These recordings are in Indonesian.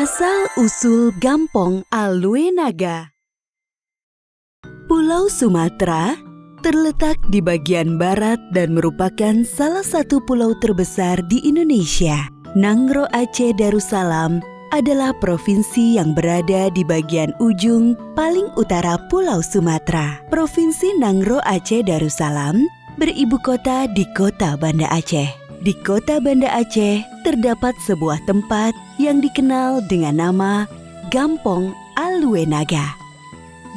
Asal-usul Gampong Alue Naga. Pulau Sumatera terletak di bagian barat dan merupakan salah satu pulau terbesar di Indonesia. Nangro Aceh Darussalam adalah provinsi yang berada di bagian ujung paling utara Pulau Sumatera. Provinsi Nangro Aceh Darussalam beribu kota di Kota Banda Aceh. Di Kota Banda Aceh terdapat sebuah tempat yang dikenal dengan nama Gampong Alue Naga.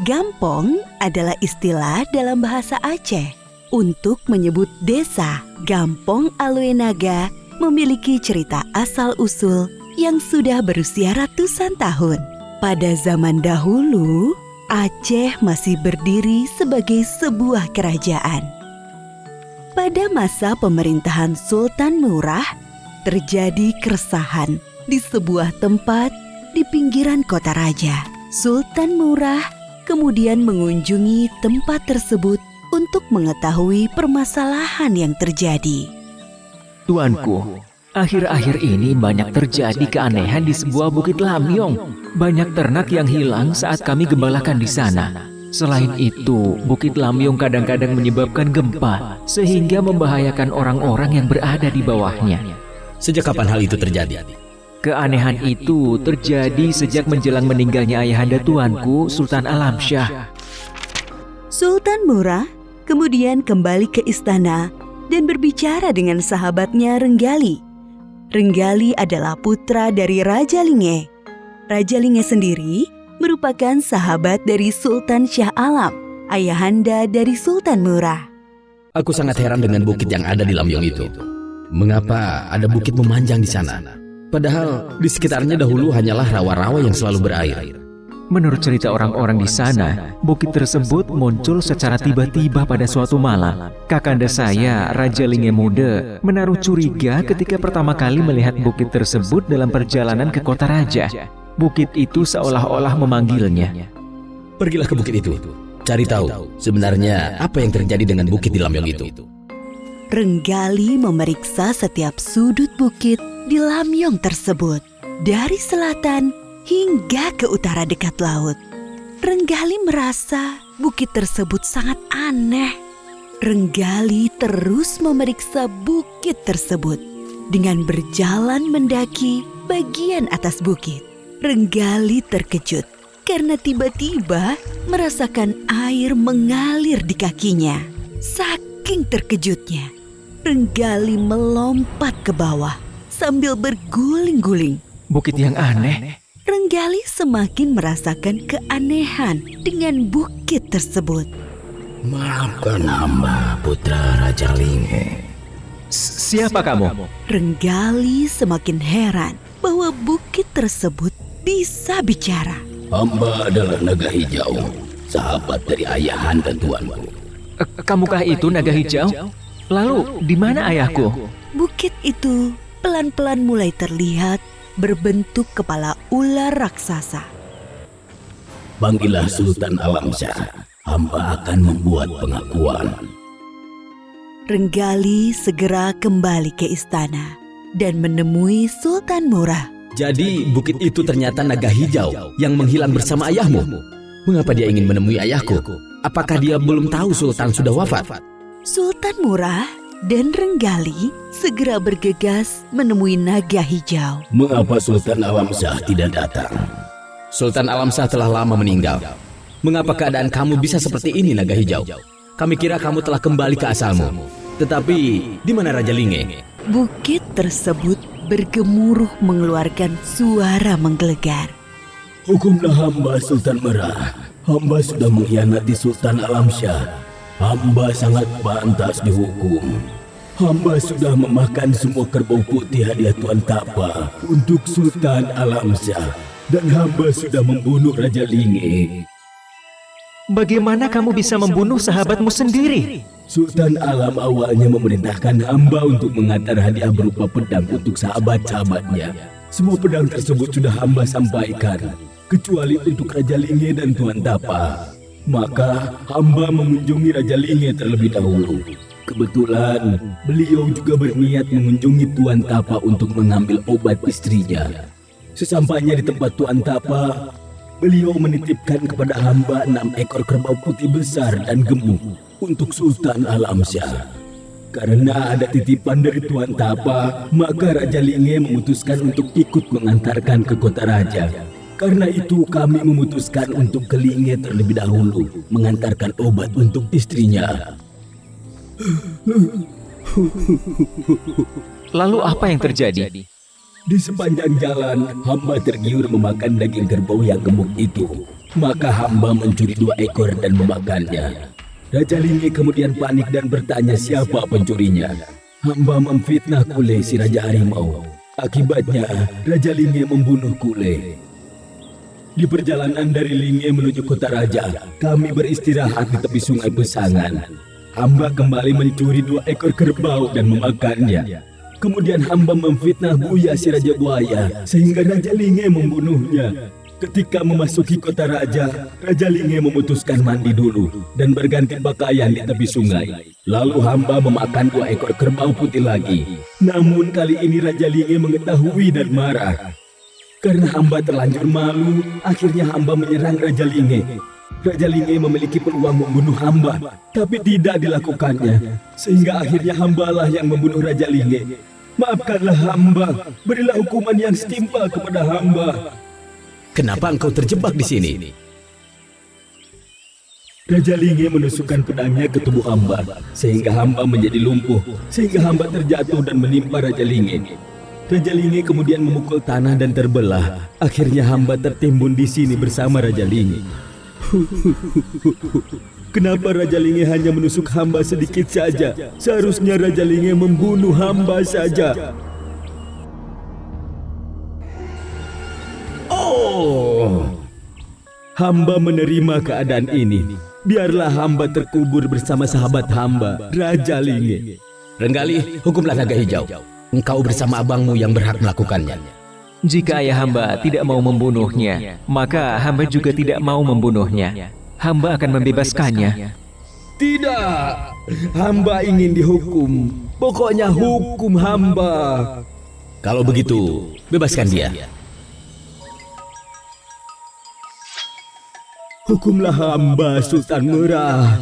Gampong adalah istilah dalam bahasa Aceh untuk menyebut desa. Gampong Alue Naga memiliki cerita asal-usul yang sudah berusia ratusan tahun. Pada zaman dahulu, Aceh masih berdiri sebagai sebuah kerajaan. Pada masa pemerintahan Sultan Murah, terjadi keresahan di sebuah tempat di pinggiran kota raja. Sultan Murah kemudian mengunjungi tempat tersebut untuk mengetahui permasalahan yang terjadi. Tuanku, akhir-akhir ini banyak terjadi keanehan di sebuah Bukit Lamyong. Banyak ternak yang hilang saat kami gembalakan di sana. Selain itu, Bukit Lamyong kadang-kadang menyebabkan gempa, sehingga membahayakan orang-orang yang berada di bawahnya. Sejak kapan hal itu terjadi? Keanehan itu terjadi sejak menjelang meninggalnya ayahanda tuanku, Sultan Alamsyah. Sultan Murah kemudian kembali ke istana dan berbicara dengan sahabatnya Renggali. Renggali adalah putra dari Raja Linge. Raja Linge sendiri merupakan sahabat dari Sultan Shah Alam, ayahanda dari Sultan Murah. Aku sangat heran dengan bukit yang ada di Lamyong itu. Mengapa ada bukit memanjang di sana? Padahal di sekitarnya dahulu hanyalah rawa-rawa yang selalu berair. Menurut cerita orang-orang di sana, bukit tersebut muncul secara tiba-tiba pada suatu malam. Kakanda saya, Raja Linge Muda, menaruh curiga ketika pertama kali melihat bukit tersebut dalam perjalanan ke kota raja. Bukit itu seolah-olah memanggilnya. Pergilah ke bukit itu, cari tahu sebenarnya apa yang terjadi dengan bukit di Lamyong itu. Renggali memeriksa setiap sudut bukit di Lamyong tersebut, dari selatan hingga ke utara dekat laut. Renggali merasa bukit tersebut sangat aneh. Renggali terus memeriksa bukit tersebut dengan berjalan mendaki bagian atas bukit. Renggali terkejut karena tiba-tiba merasakan air mengalir di kakinya. Saking terkejutnya, Renggali melompat ke bawah sambil berguling-guling. Bukit yang aneh. Renggali semakin merasakan keanehan dengan bukit tersebut. Maafkan hamba, putra Raja Linge. Siapa kamu? Renggali semakin heran bahwa bukit tersebut bisa bicara. Hamba adalah Naga Hijau, sahabat dari ayahanda tuanku. Kamukah itu Naga Hijau? Lalu di mana ayahku? Bukit itu pelan-pelan mulai terlihat berbentuk kepala ular raksasa. Panggillah Sultan Alamsyah, hamba akan membuat pengakuan. Renggali segera kembali ke istana dan menemui Sultan Murah. Jadi bukit itu ternyata naga hijau yang menghilang bersama ayahmu. Mengapa dia ingin menemui ayahku? Apakah dia belum tahu Sultan sudah wafat? Sultan Murah dan Renggali segera bergegas menemui naga hijau. Mengapa Sultan Alamsyah tidak datang? Sultan Alamsyah telah lama meninggal. Mengapa keadaan kamu bisa seperti ini, naga hijau? Kami kira kamu telah kembali ke asalmu. Tetapi di mana Raja Linge? Bukit tersebut bergemuruh mengeluarkan suara menggelegar. Hukumlah hamba, Sultan Merah. Hamba sudah mengkhianati Sultan Alamsyah. Hamba sangat pantas dihukum. Hamba sudah memakan semua kerbau putih hadiah Tuan Tapa untuk Sultan Alamsyah. Dan hamba sudah membunuh Raja Linge. Bagaimana kamu bisa membunuh sahabatmu sendiri? Sultan Alam awalnya memerintahkan hamba untuk mengantar hadiah berupa pedang untuk sahabat-sahabatnya. Semua pedang tersebut sudah hamba sampaikan, kecuali untuk Raja Linge dan Tuan Tapa. Maka hamba mengunjungi Raja Linge terlebih dahulu. Kebetulan beliau juga berniat mengunjungi Tuan Tapa untuk mengambil obat istrinya. Sesampainya di tempat Tuan Tapa, beliau menitipkan kepada hamba 6 ekor kerbau putih besar dan gemuk untuk Sultan Alamsyah. Karena ada titipan dari Tuan Tapa, maka Raja Linge memutuskan untuk ikut mengantarkan ke kota raja. Karena itu kami memutuskan untuk ke Linge terlebih dahulu, mengantarkan obat untuk istrinya. Lalu apa yang terjadi? Di sepanjang jalan, hamba tergiur memakan daging kerbau yang gemuk itu. Maka hamba mencuri 2 ekor dan memakannya. Raja Linge kemudian panik dan bertanya siapa pencurinya. Hamba memfitnah Kule si Raja Harimau. Akibatnya, Raja Linge membunuh Kule. Di perjalanan dari Linge menuju kota raja, kami beristirahat di tepi sungai Pesangan. Hamba kembali mencuri 2 ekor kerbau dan memakannya. Kemudian hamba memfitnah Buya si Raja Buaya sehingga Raja Linge membunuhnya. Ketika memasuki kota raja, Raja Linge memutuskan mandi dulu dan berganti pakaian di tepi sungai. Lalu hamba memakan 2 ekor kerbau putih lagi. Namun kali ini Raja Linge mengetahui dan marah. Karena hamba terlanjur malu, akhirnya hamba menyerang Raja Linge. Raja Linge memiliki peluang membunuh hamba, tapi tidak dilakukannya. Sehingga akhirnya hambalah yang membunuh Raja Linge. Maafkanlah hamba, berilah hukuman yang setimpal kepada hamba. Kenapa engkau terjebak di sini? Raja Linge menusukkan pedangnya ke tubuh hamba, sehingga hamba menjadi lumpuh, sehingga hamba terjatuh dan menimpa Raja Linge. Raja Linge kemudian memukul tanah dan terbelah. Akhirnya hamba tertimbun di sini bersama Raja Linge. Kenapa Raja Linge hanya menusuk hamba sedikit saja? Seharusnya Raja Linge membunuh hamba saja. Oh, hamba menerima keadaan ini. Biarlah hamba terkubur bersama sahabat hamba, Raja Linge. Renggali, hukumlah naga hijau. Engkau bersama abangmu yang berhak melakukannya. Jika ayah hamba tidak mau membunuhnya, maka hamba juga tidak mau membunuhnya. Hamba akan membebaskannya. Tidak, hamba ingin dihukum. Pokoknya hukum hamba. Kalau begitu, bebaskan dia. Hukumlah hamba, Sultan Merah.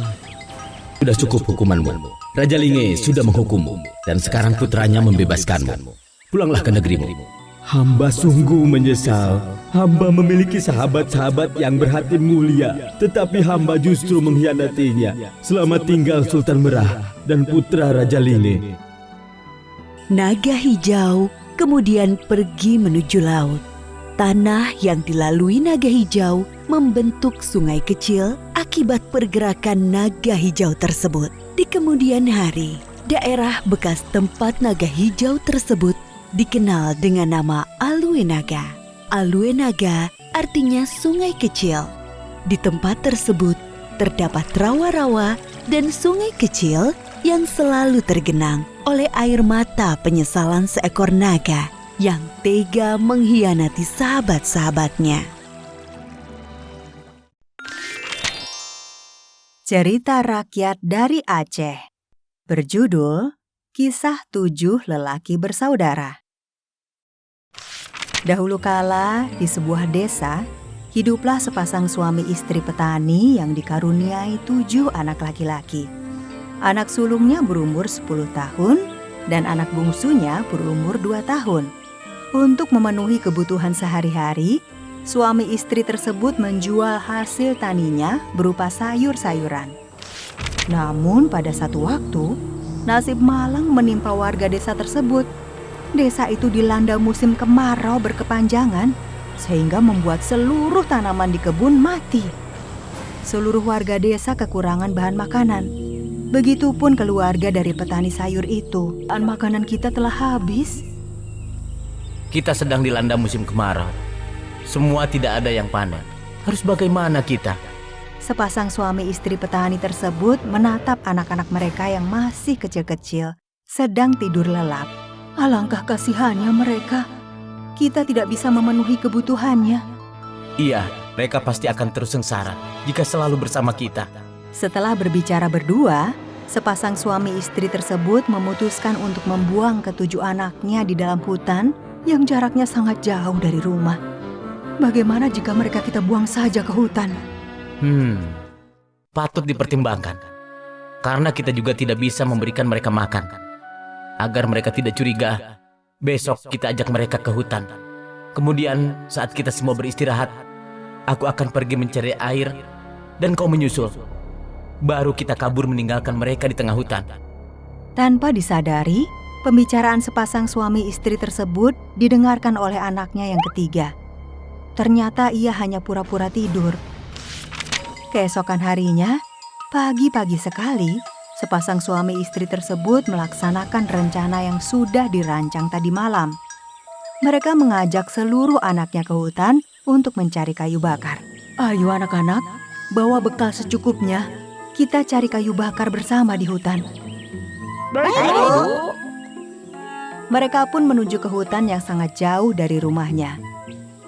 Sudah cukup hukumanmu. Raja Linge sudah menghukummu, dan sekarang putranya membebaskanmu. Pulanglah ke negerimu. Hamba sungguh menyesal. Hamba memiliki sahabat-sahabat yang berhati mulia, tetapi hamba justru mengkhianatinya. Selamat tinggal Sultan Merah dan putra Raja Linge. Naga hijau kemudian pergi menuju laut. Tanah yang dilalui naga hijau membentuk sungai kecil akibat pergerakan naga hijau tersebut. Di kemudian hari, daerah bekas tempat naga hijau tersebut dikenal dengan nama Alue Naga. Alue Naga artinya sungai kecil. Di tempat tersebut terdapat rawa-rawa dan sungai kecil yang selalu tergenang oleh air mata penyesalan seekor naga yang tega mengkhianati sahabat-sahabatnya. Cerita rakyat dari Aceh berjudul Kisah 7 Lelaki Bersaudara. Dahulu kala di sebuah desa, hiduplah sepasang suami istri petani yang dikaruniai 7 anak laki-laki. Anak sulungnya berumur 10 tahun dan anak bungsunya berumur 2 tahun. Untuk memenuhi kebutuhan sehari-hari, suami istri tersebut menjual hasil taninya berupa sayur-sayuran. Namun pada satu waktu, nasib malang menimpa warga desa tersebut. Desa itu dilanda musim kemarau berkepanjangan, sehingga membuat seluruh tanaman di kebun mati. Seluruh warga desa kekurangan bahan makanan. Begitupun keluarga dari petani sayur itu. Bahan makanan kita telah habis. Kita sedang dilanda musim kemarau. Semua tidak ada yang panen. Harus bagaimana kita? Sepasang suami istri petani tersebut menatap anak-anak mereka yang masih kecil-kecil, sedang tidur lelap. Alangkah kasihannya mereka. Kita tidak bisa memenuhi kebutuhannya. Iya, mereka pasti akan terus sengsara jika selalu bersama kita. Setelah berbicara berdua, sepasang suami istri tersebut memutuskan untuk membuang ke-7 anaknya di dalam hutan yang jaraknya sangat jauh dari rumah. Bagaimana jika mereka kita buang saja ke hutan? Patut dipertimbangkan. Karena kita juga tidak bisa memberikan mereka makan. Agar mereka tidak curiga, besok kita ajak mereka ke hutan. Kemudian saat kita semua beristirahat, aku akan pergi mencari air dan kau menyusul. Baru kita kabur meninggalkan mereka di tengah hutan. Tanpa disadari, pembicaraan sepasang suami istri tersebut didengarkan oleh anaknya yang ketiga. Ternyata ia hanya pura-pura tidur. Keesokan harinya, pagi-pagi sekali, sepasang suami istri tersebut melaksanakan rencana yang sudah dirancang tadi malam. Mereka mengajak seluruh anaknya ke hutan untuk mencari kayu bakar. Ayo anak-anak, bawa bekal secukupnya. Kita cari kayu bakar bersama di hutan. Baik, Bu. Mereka pun menuju ke hutan yang sangat jauh dari rumahnya.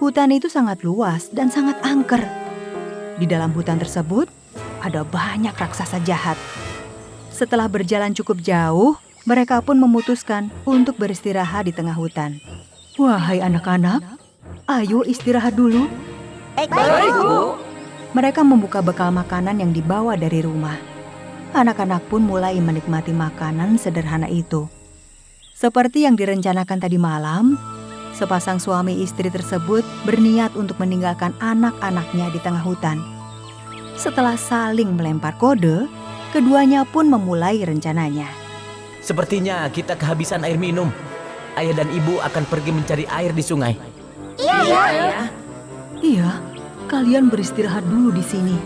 Hutan itu sangat luas dan sangat angker. Di dalam hutan tersebut, ada banyak raksasa jahat. Setelah berjalan cukup jauh, mereka pun memutuskan untuk beristirahat di tengah hutan. Wahai anak-anak, ayo istirahat dulu. Baik, Bu. Mereka membuka bekal makanan yang dibawa dari rumah. Anak-anak pun mulai menikmati makanan sederhana itu. Seperti yang direncanakan tadi malam, sepasang suami istri tersebut berniat untuk meninggalkan anak-anaknya di tengah hutan. Setelah saling melempar kode, keduanya pun memulai rencananya. Sepertinya kita kehabisan air minum. Ayah dan ibu akan pergi mencari air di sungai. Iya, kalian beristirahat dulu di sini.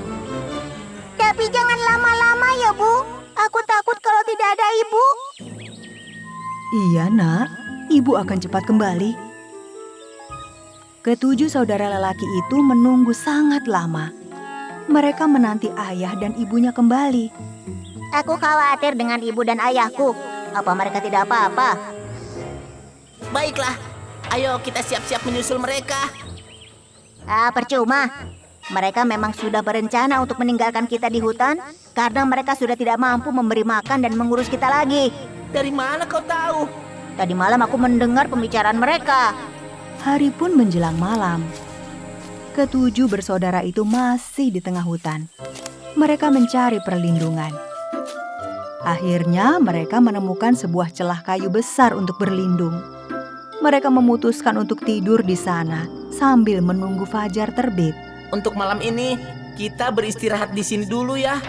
Tapi jangan lama-lama ya, Bu. Aku takut kalau tidak ada ibu. Iya nak, ibu akan cepat kembali. Ketujuh saudara lelaki itu menunggu sangat lama. Mereka menanti ayah dan ibunya kembali. Aku khawatir dengan ibu dan ayahku. Apa mereka tidak apa-apa? Baiklah, ayo kita siap-siap menyusul mereka. Percuma. Mereka memang sudah berencana untuk meninggalkan kita di hutan karena mereka sudah tidak mampu memberi makan dan mengurus kita lagi. Dari mana kau tahu? Tadi malam aku mendengar pembicaraan mereka. Hari pun menjelang malam. Ketujuh bersaudara itu masih di tengah hutan. Mereka mencari perlindungan. Akhirnya mereka menemukan sebuah celah kayu besar untuk berlindung. Mereka memutuskan untuk tidur di sana sambil menunggu fajar terbit. Untuk malam ini, kita beristirahat di sini dulu ya.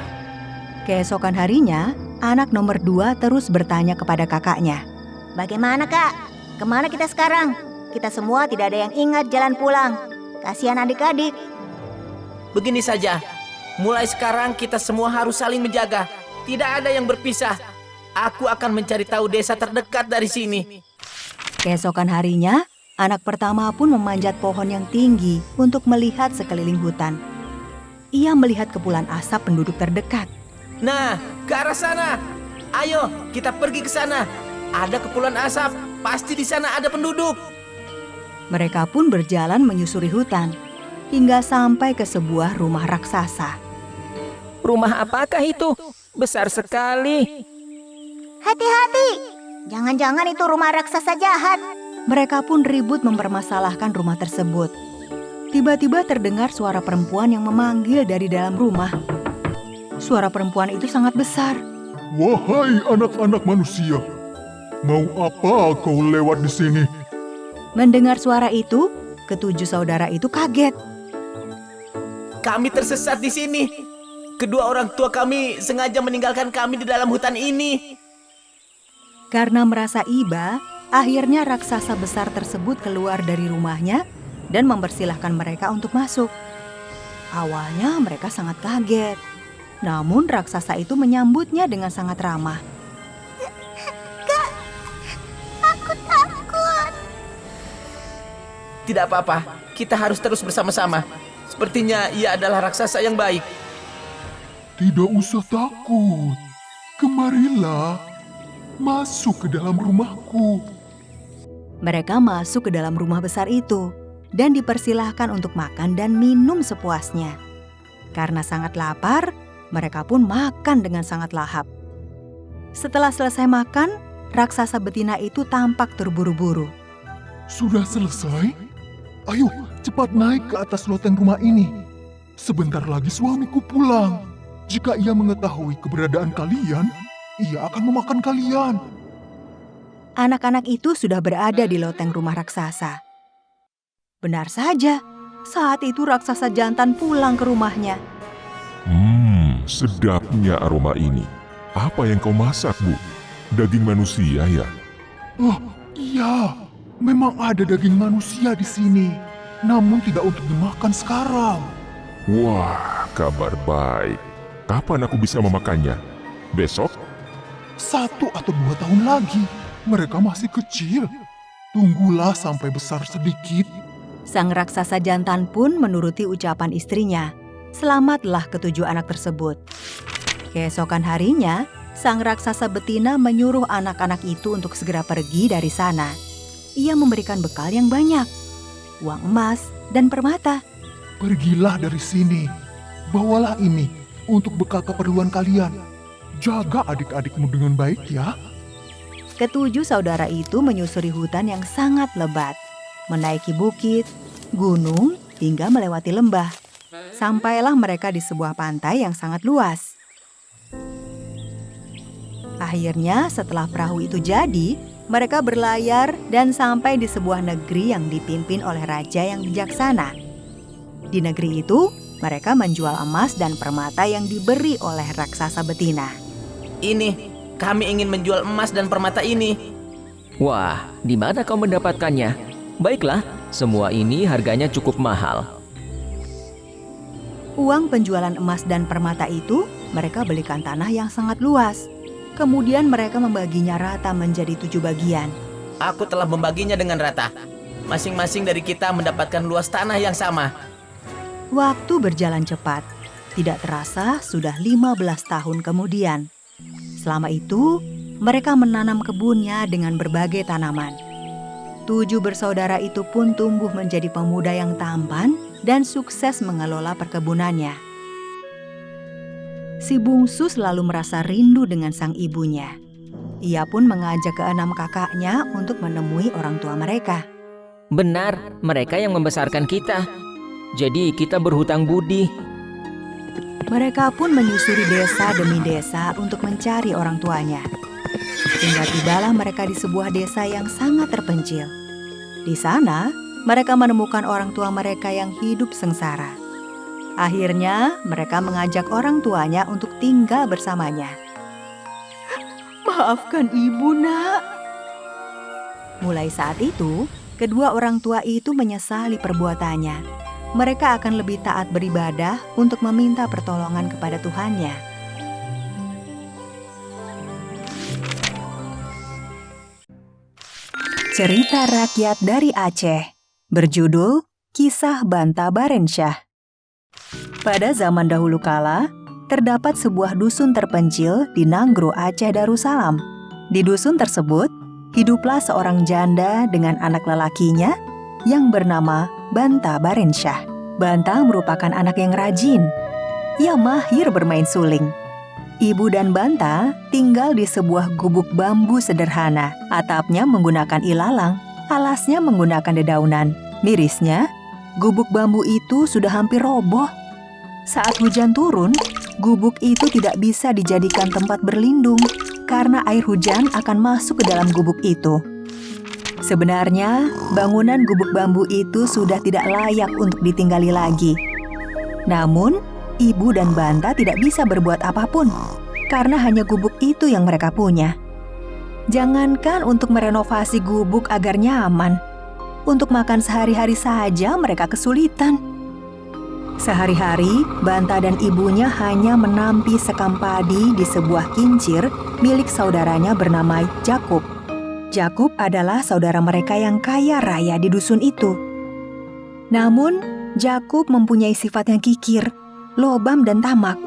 Keesokan harinya, anak nomor 2 terus bertanya kepada kakaknya. Bagaimana, Kak? Kemana kita sekarang? Kita semua tidak ada yang ingat jalan pulang. Kasihan adik-adik. Begini saja, mulai sekarang kita semua harus saling menjaga. Tidak ada yang berpisah. Aku akan mencari tahu desa terdekat dari sini. Keesokan harinya, anak pertama pun memanjat pohon yang tinggi untuk melihat sekeliling hutan. Ia melihat kepulan asap penduduk terdekat. Nah, ke arah sana. Ayo, kita pergi ke sana. Ada kepulan asap, pasti di sana ada penduduk. Mereka pun berjalan menyusuri hutan, hingga sampai ke sebuah rumah raksasa. Rumah apakah itu? Besar sekali. Hati-hati. Jangan-jangan itu rumah raksasa jahat. Mereka pun ribut mempermasalahkan rumah tersebut. Tiba-tiba terdengar suara perempuan yang memanggil dari dalam rumah. Suara perempuan itu sangat besar. Wahai anak-anak manusia, mau apa kau lewat di sini? Mendengar suara itu, ketujuh saudara itu kaget. Kami tersesat di sini. Kedua orang tua kami sengaja meninggalkan kami di dalam hutan ini. Karena merasa iba, akhirnya raksasa besar tersebut keluar dari rumahnya dan mempersilahkan mereka untuk masuk. Awalnya mereka sangat kaget. Namun raksasa itu menyambutnya dengan sangat ramah. Kak, aku takut. Tidak apa-apa, kita harus terus bersama-sama. Sepertinya ia adalah raksasa yang baik. Tidak usah takut. Kemarilah, masuk ke dalam rumahku. Mereka masuk ke dalam rumah besar itu dan dipersilahkan untuk makan dan minum sepuasnya. Karena sangat lapar, mereka pun makan dengan sangat lahap. Setelah selesai makan, raksasa betina itu tampak terburu-buru. Sudah selesai? Ayo, cepat naik ke atas loteng rumah ini. Sebentar lagi suamiku pulang. Jika ia mengetahui keberadaan kalian, ia akan memakan kalian. Anak-anak itu sudah berada di loteng rumah raksasa. Benar saja, saat itu raksasa jantan pulang ke rumahnya. Sedapnya aroma ini. Apa yang kau masak, Bu? Daging manusia ya? Oh, iya. Memang ada daging manusia di sini. Namun tidak untuk dimakan sekarang. Wah, kabar baik. Kapan aku bisa memakannya? Besok? 1 atau 2 tahun lagi. Mereka masih kecil. Tunggulah sampai besar sedikit. Sang raksasa jantan pun menuruti ucapan istrinya. Selamatlah ke-7 anak tersebut. Keesokan harinya, sang raksasa betina menyuruh anak-anak itu untuk segera pergi dari sana. Ia memberikan bekal yang banyak, uang emas dan permata. Pergilah dari sini. Bawalah ini untuk bekal keperluan kalian. Jaga adik-adikmu dengan baik ya. Ke-7 saudara itu menyusuri hutan yang sangat lebat, menaiki bukit, gunung, hingga melewati lembah. Sampailah mereka di sebuah pantai yang sangat luas. Akhirnya setelah perahu itu jadi, mereka berlayar dan sampai di sebuah negeri yang dipimpin oleh raja yang bijaksana. Di negeri itu, mereka menjual emas dan permata yang diberi oleh raksasa betina. Ini, kami ingin menjual emas dan permata ini. Wah, di mana kau mendapatkannya? Baiklah, semua ini harganya cukup mahal. Uang penjualan emas dan permata itu, mereka belikan tanah yang sangat luas. Kemudian mereka membaginya rata menjadi 7 bagian. Aku telah membaginya dengan rata. Masing-masing dari kita mendapatkan luas tanah yang sama. Waktu berjalan cepat. Tidak terasa sudah 15 tahun kemudian. Selama itu, mereka menanam kebunnya dengan berbagai tanaman. 7 bersaudara itu pun tumbuh menjadi pemuda yang tampan dan sukses mengelola perkebunannya. Si bungsu selalu merasa rindu dengan sang ibunya. Ia pun mengajak ke-6 kakaknya untuk menemui orang tua mereka. Benar, mereka yang membesarkan kita. Jadi kita berhutang budi. Mereka pun menyusuri desa demi desa untuk mencari orang tuanya. Hingga tibalah mereka di sebuah desa yang sangat terpencil. Di sana, mereka menemukan orang tua mereka yang hidup sengsara. Akhirnya, mereka mengajak orang tuanya untuk tinggal bersamanya. Maafkan ibu, nak. Mulai saat itu, kedua orang tua itu menyesali perbuatannya. Mereka akan lebih taat beribadah untuk meminta pertolongan kepada Tuhannya. Cerita rakyat dari Aceh, berjudul Kisah Banta Barensyah. Pada zaman dahulu kala, terdapat sebuah dusun terpencil di Nanggro, Aceh Darussalam. Di dusun tersebut, hiduplah seorang janda dengan anak lelakinya yang bernama Banta Barensyah. Banta merupakan anak yang rajin. Ia mahir bermain suling. Ibu dan Banta tinggal di sebuah gubuk bambu sederhana. Atapnya menggunakan ilalang, alasnya menggunakan dedaunan. Mirisnya, gubuk bambu itu sudah hampir roboh. Saat hujan turun, gubuk itu tidak bisa dijadikan tempat berlindung karena air hujan akan masuk ke dalam gubuk itu. Sebenarnya, bangunan gubuk bambu itu sudah tidak layak untuk ditinggali lagi. Namun, ibu dan Banta tidak bisa berbuat apapun karena hanya gubuk itu yang mereka punya. Jangankan untuk merenovasi gubuk agar nyaman, untuk makan sehari-hari saja mereka kesulitan. Sehari-hari, Banta dan ibunya hanya menampi sekam padi di sebuah kincir milik saudaranya bernama Jakub. Jakub adalah saudara mereka yang kaya raya di dusun itu. Namun, Jakub mempunyai sifat yang kikir, lobam dan tamak.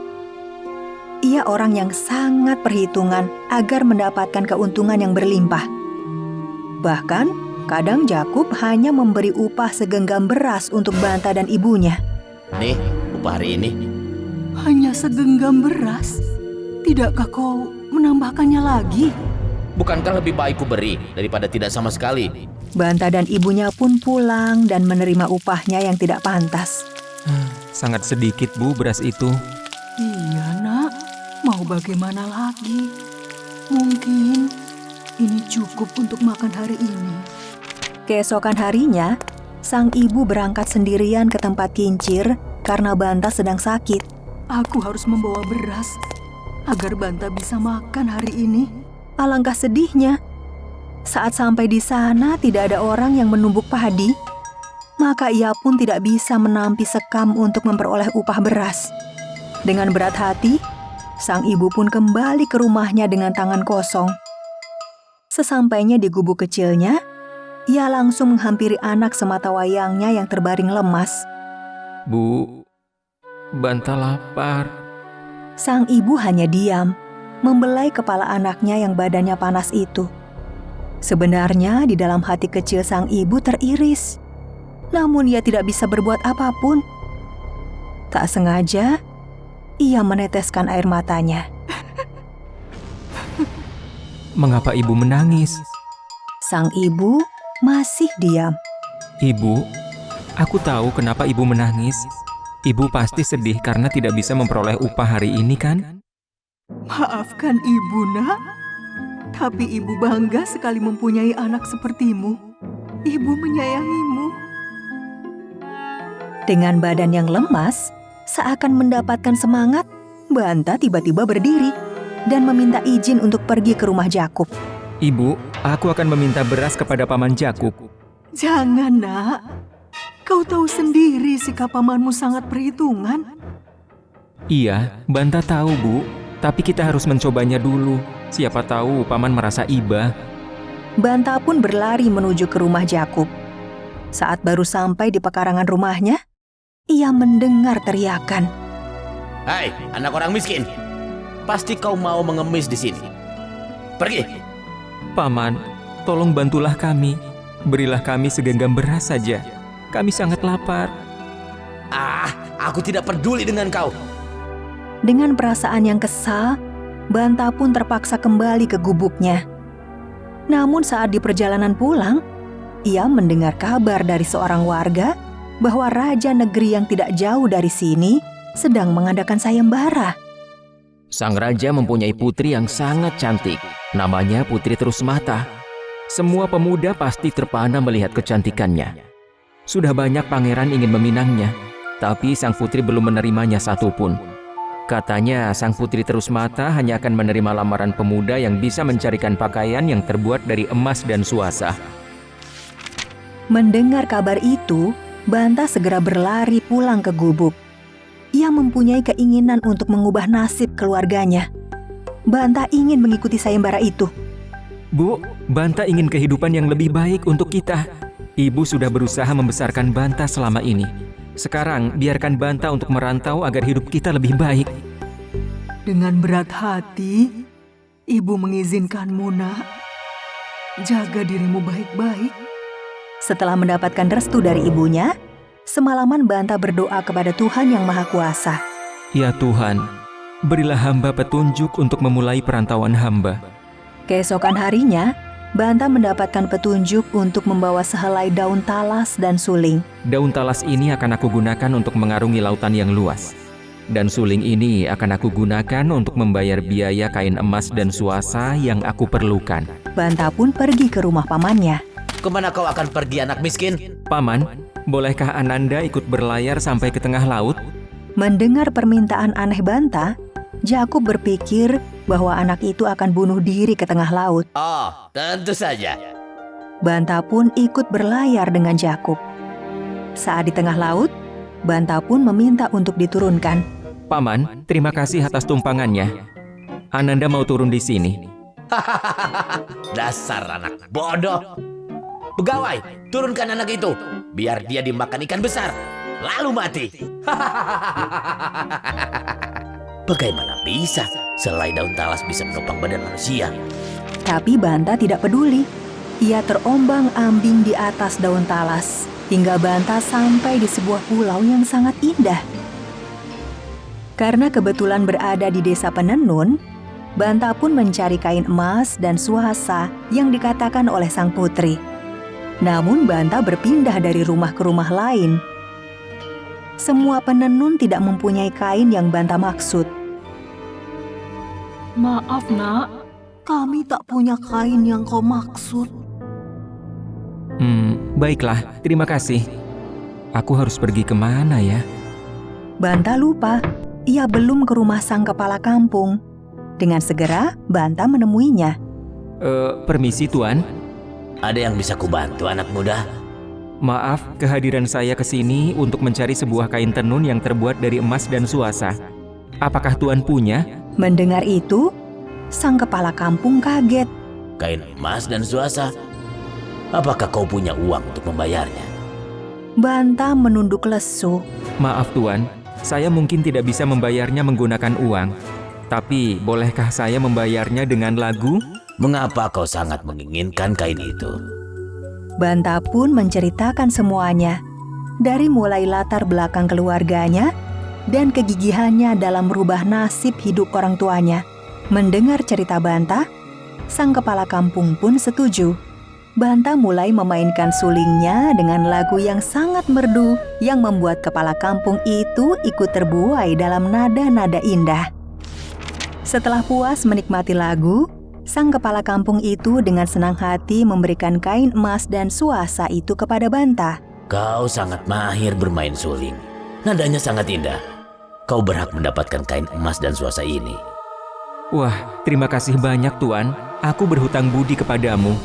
Ia orang yang sangat perhitungan agar mendapatkan keuntungan yang berlimpah. Bahkan, kadang Jakub hanya memberi upah segenggam beras untuk Banta dan ibunya. Nih, upah hari ini. Hanya segenggam beras? Tidakkah kau menambahkannya lagi? Bukankah lebih baik ku beri daripada tidak sama sekali? Banta dan ibunya pun pulang dan menerima upahnya yang tidak pantas. Sangat sedikit, Bu, beras itu. Iya, Nak. Mau bagaimana lagi? Mungkin ini cukup untuk makan hari ini. Keesokan harinya, sang ibu berangkat sendirian ke tempat kincir karena Banta sedang sakit. Aku harus membawa beras agar Banta bisa makan hari ini. Alangkah sedihnya. Saat sampai di sana tidak ada orang yang menumbuk padi, maka ia pun tidak bisa menampi sekam untuk memperoleh upah beras. Dengan berat hati, sang ibu pun kembali ke rumahnya dengan tangan kosong. Sesampainya di gubuk kecilnya, ia langsung menghampiri anak sematawayangnya yang terbaring lemas. Bu, Banta lapar. Sang ibu hanya diam, membelai kepala anaknya yang badannya panas itu. Sebenarnya di dalam hati kecil sang ibu teriris, namun ia tidak bisa berbuat apapun. Tak sengaja, ia meneteskan air matanya. Mengapa ibu menangis? Sang ibu masih diam. Ibu, aku tahu kenapa ibu menangis. Ibu pasti sedih karena tidak bisa memperoleh upah hari ini, kan? Maafkan Ibu, Nak. Tapi Ibu bangga sekali mempunyai anak sepertimu. Ibu menyayangimu. Dengan badan yang lemas, seakan mendapatkan semangat, Banta tiba-tiba berdiri dan meminta izin untuk pergi ke rumah Jakub. Ibu, aku akan meminta beras kepada Paman Jakub. Jangan, Nak. Kau tahu sendiri sikap pamanmu sangat perhitungan. Iya, Banta tahu, Bu. Tapi kita harus mencobanya dulu. Siapa tahu Paman merasa iba. Banta pun berlari menuju ke rumah Jakub. Saat baru sampai di pekarangan rumahnya, ia mendengar teriakan. Hai, anak orang miskin. Pasti kau mau mengemis di sini. Pergi. Paman, tolong bantulah kami. Berilah kami segenggam beras saja. Kami sangat lapar. Aku tidak peduli dengan kau. Dengan perasaan yang kesal, Banta pun terpaksa kembali ke gubuknya. Namun saat di perjalanan pulang, ia mendengar kabar dari seorang warga bahwa raja negeri yang tidak jauh dari sini sedang mengadakan sayembara. Sang raja mempunyai putri yang sangat cantik. Namanya Putri Terusmata. Semua pemuda pasti terpana melihat kecantikannya. Sudah banyak pangeran ingin meminangnya, tapi sang putri belum menerimanya satupun. Katanya sang Putri Terusmata hanya akan menerima lamaran pemuda yang bisa mencarikan pakaian yang terbuat dari emas dan suasa. Mendengar kabar itu, Banta segera berlari pulang ke gubuk. Ia mempunyai keinginan untuk mengubah nasib keluarganya. Banta ingin mengikuti sayembara itu. Bu, Banta ingin kehidupan yang lebih baik untuk kita. Ibu sudah berusaha membesarkan Banta selama ini. Sekarang biarkan Banta untuk merantau agar hidup kita lebih baik. Dengan berat hati, Ibu mengizinkanmu, Nak. Jaga dirimu baik-baik. Setelah mendapatkan restu dari ibunya, semalaman Banta berdoa kepada Tuhan Yang Maha Kuasa. Ya Tuhan, berilah hamba petunjuk untuk memulai perantauan hamba. Keesokan harinya, Banta mendapatkan petunjuk untuk membawa sehelai daun talas dan suling. Daun talas ini akan aku gunakan untuk mengarungi lautan yang luas. Dan suling ini akan aku gunakan untuk membayar biaya kain emas dan suasa yang aku perlukan. Banta pun pergi ke rumah pamannya. Kemana kau akan pergi, anak miskin? Paman, bolehkah Ananda ikut berlayar sampai ke tengah laut? Mendengar permintaan aneh Banta, Jakub berpikir bahwa anak itu akan bunuh diri ke tengah laut. Oh, tentu saja. Banta pun ikut berlayar dengan Jakub. Saat di tengah laut, Banta pun meminta untuk diturunkan. Paman, terima kasih atas tumpangannya. Ananda mau turun di sini. Dasar anak bodoh. Pegawai, turunkan anak itu. Biar dia dimakan ikan besar, lalu mati. Bagaimana bisa selai daun talas bisa menopang badan manusia? Tapi Banta tidak peduli. Ia terombang-ambing di atas daun talas hingga Banta sampai di sebuah pulau yang sangat indah. Karena kebetulan berada di desa Penenun, Banta pun mencari kain emas dan suasa yang dikatakan oleh sang putri. Namun Banta berpindah dari rumah ke rumah lain. Semua penenun tidak mempunyai kain yang Banta maksud. Maaf nak, kami tak punya kain yang kau maksud. Baiklah, terima kasih. Aku harus pergi kemana ya? Banta lupa, ia belum ke rumah sang kepala kampung. Dengan segera, Banta menemuinya. Permisi Tuan. Ada yang bisa kubantu anak muda? Maaf, kehadiran saya ke sini untuk mencari sebuah kain tenun yang terbuat dari emas dan suasa. Apakah Tuan punya? Mendengar itu, sang kepala kampung kaget. Kain emas dan suasa? Apakah kau punya uang untuk membayarnya? Banta menunduk lesu. Maaf Tuan, saya mungkin tidak bisa membayarnya menggunakan uang. Tapi, bolehkah saya membayarnya dengan lagu? Mengapa kau sangat menginginkan kain itu? Banta pun menceritakan semuanya. Dari mulai latar belakang keluarganya dan kegigihannya dalam merubah nasib hidup orang tuanya. Mendengar cerita Banta, sang kepala kampung pun setuju. Banta mulai memainkan sulingnya dengan lagu yang sangat merdu yang membuat kepala kampung itu ikut terbuai dalam nada-nada indah. Setelah puas menikmati lagu, sang kepala kampung itu dengan senang hati memberikan kain emas dan suasa itu kepada Banta. Kau sangat mahir bermain suling. Nadanya sangat indah. Kau berhak mendapatkan kain emas dan suasa ini. Wah, terima kasih banyak Tuan. Aku berhutang budi kepadamu.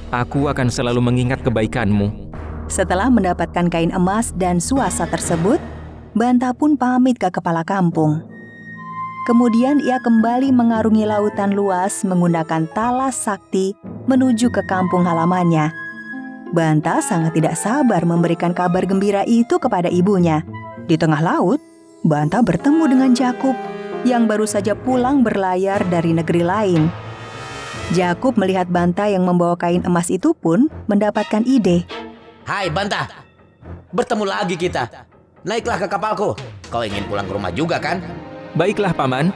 Aku akan selalu mengingat kebaikanmu. Setelah mendapatkan kain emas dan suasa tersebut, Banta pun pamit ke kepala kampung. Kemudian ia kembali mengarungi lautan luas menggunakan talas sakti menuju ke kampung halamannya. Banta sangat tidak sabar memberikan kabar gembira itu kepada ibunya. Di tengah laut, Banta bertemu dengan Jakub yang baru saja pulang berlayar dari negeri lain. Jakub melihat Banta yang membawa kain emas itu pun mendapatkan ide. Hai Banta, bertemu lagi kita. Naiklah ke kapalku. Kau ingin pulang ke rumah juga kan? Baiklah Paman.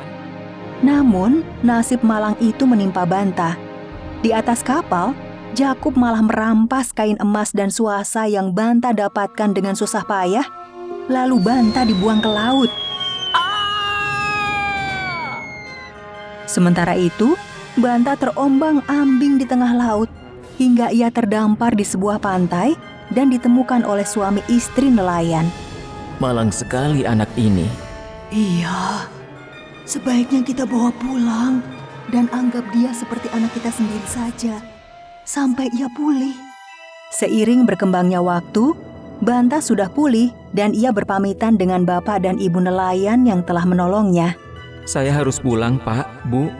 Namun, nasib malang itu menimpa Banta. Di atas kapal, Jakub malah merampas kain emas dan suasa yang Banta dapatkan dengan susah payah. Lalu Banta dibuang ke laut. Sementara itu, Banta terombang-ambing di tengah laut hingga ia terdampar di sebuah pantai dan ditemukan oleh suami istri nelayan. Malang sekali anak ini. Iya, sebaiknya kita bawa pulang dan anggap dia seperti anak kita sendiri saja sampai ia pulih. Seiring berkembangnya waktu, Banta sudah pulih dan ia berpamitan dengan bapak dan ibu nelayan yang telah menolongnya. Saya harus pulang Pak, Bu.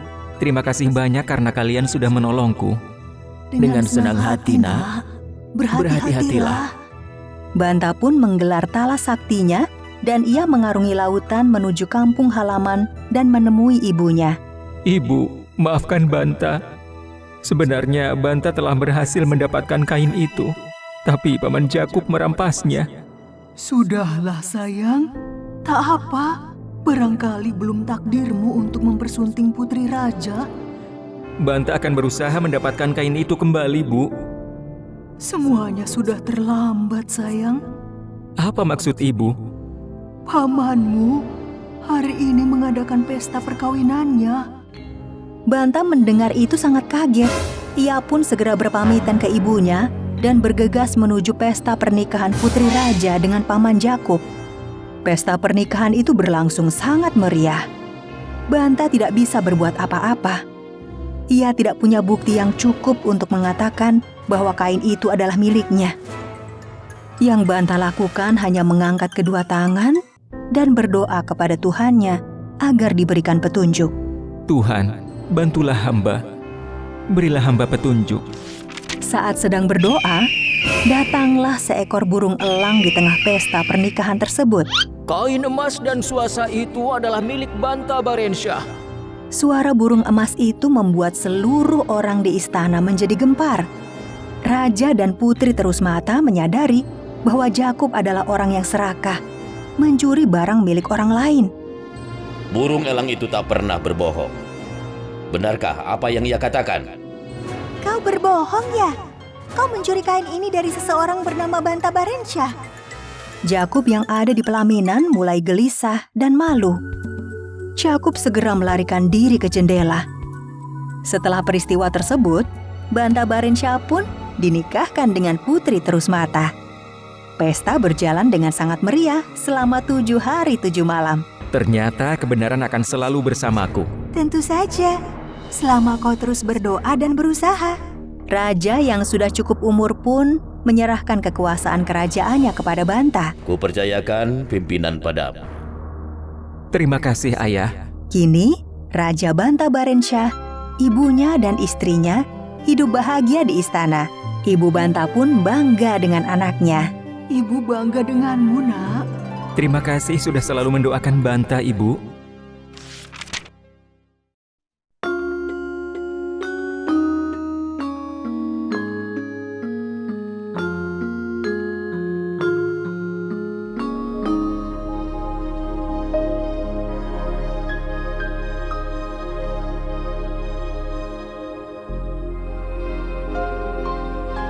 Terima kasih banyak karena kalian sudah menolongku. Dengan senang hati, Nak. Berhati-hatilah. Banta pun menggelar talas saktinya dan ia mengarungi lautan menuju kampung halaman dan menemui ibunya. Ibu, maafkan Banta. Sebenarnya Banta telah berhasil mendapatkan kain itu, tapi Paman Jakub merampasnya. Sudahlah sayang, tak apa. Barangkali belum takdirmu untuk mempersunting putri raja. Banta akan berusaha mendapatkan kain itu kembali, Bu. Semuanya sudah terlambat, sayang. Apa maksud Ibu? Pamanmu hari ini mengadakan pesta perkawinannya. Banta mendengar itu sangat kaget. Ia pun segera berpamitan ke ibunya dan bergegas menuju pesta pernikahan putri raja dengan Paman Jakub. Pesta pernikahan itu berlangsung sangat meriah. Banta tidak bisa berbuat apa-apa. Ia tidak punya bukti yang cukup untuk mengatakan bahwa kain itu adalah miliknya. Yang Banta lakukan hanya mengangkat kedua tangan dan berdoa kepada Tuhannya agar diberikan petunjuk. Tuhan, bantulah hamba. Berilah hamba petunjuk. Saat sedang berdoa, datanglah seekor burung elang di tengah pesta pernikahan tersebut. Kain emas dan suasa itu adalah milik Banta Barensyah. Suara burung emas itu membuat seluruh orang di istana menjadi gempar. Raja dan putri terus mata menyadari bahwa Jakub adalah orang yang serakah, mencuri barang milik orang lain. Burung elang itu tak pernah berbohong. Benarkah apa yang ia katakan? Kau berbohong ya? Kau mencuri kain ini dari seseorang bernama Banta Barensyah. Jakub yang ada di pelaminan mulai gelisah dan malu. Jakub segera melarikan diri ke jendela. Setelah peristiwa tersebut, Banta Barensyah pun dinikahkan dengan Putri Terusmata. Pesta berjalan dengan sangat meriah selama 7 hari 7 malam. Ternyata kebenaran akan selalu bersamaku. Tentu saja, selama kau terus berdoa dan berusaha. Raja yang sudah cukup umur pun menyerahkan kekuasaan kerajaannya kepada Banta. Kupercayakan pimpinan padamu. Terima kasih, Ayah. Kini, Raja Banta Barensyah, ibunya dan istrinya hidup bahagia di istana. Ibu Banta pun bangga dengan anaknya. Ibu bangga denganmu, Nak. Terima kasih sudah selalu mendoakan Banta, Ibu.